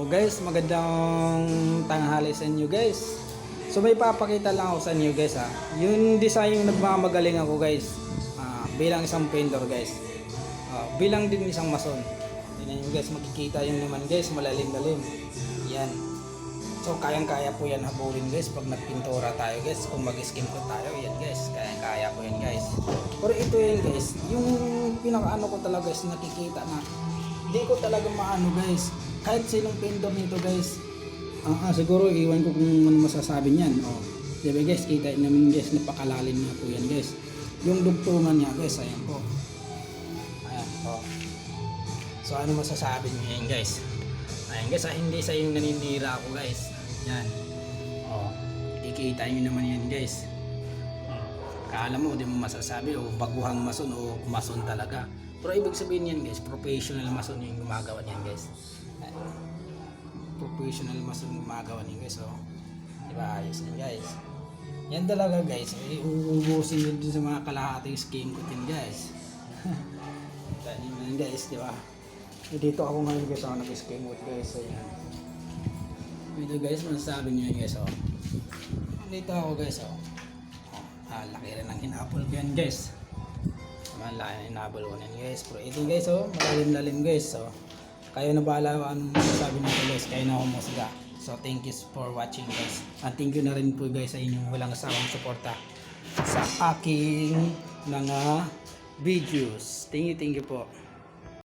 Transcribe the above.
Guys, magandang tanghali sa inyo guys. So may papakita lang ako sa inyo guys ha. Yung design yung nagmamagaling ako guys. Bilang isang painter guys. Bilang din isang mason. Tingnan nyo guys, makikita yung naman guys, malalim-lalim. Yan. So kayang-kaya po yan habulin guys pag nagpintura tayo guys. Kung mag-skim coat tayo, yan guys. Kayang-kaya po yan guys. Pero ito yan guys, yung pinakaano ko talaga guys, nakikita na hindi ko talaga maano guys. Kahit sinong painter nito guys. Siguro iwan ko kung ano masasabi niyan. Diba guys, kita namin guys, napakalalim na po yan guys. Yung dugtungan niya guys, ayan po. Ayan po. So ano masasabi niyo yan guys? Ayan guys, hindi sa yung naninira ako guys. Yan. Kikita niyo naman yan guys. Kala mo di mo masasabi o baguhang mason o mason talaga. Pero ibig sabihin yan guys, professional mason yung gumagawa niyan guys. Professional mason yung gumagawa niyan guys. Diba ayos yan guys. Yan talaga guys, uubusin nyo din sa mga kalahating skin ko din guys. Yan guys, diba? Dito ako ngayon guys, ako nag-skin coat guys. Ayan. Dito guys, masasabi nyo yan guys. Dito ako guys. Laki rin ang hinapol ko yan guys. Malaki na hinabol ko yan guys. Pero ito guys, malalim-lalim guys. Kayo na bahala anong masasabi nyo guys. Kayo na humusga. So thank you for watching guys. At thank you na rin po guys sa inyong walang sawang suporta sa aking mga videos. Thank you po.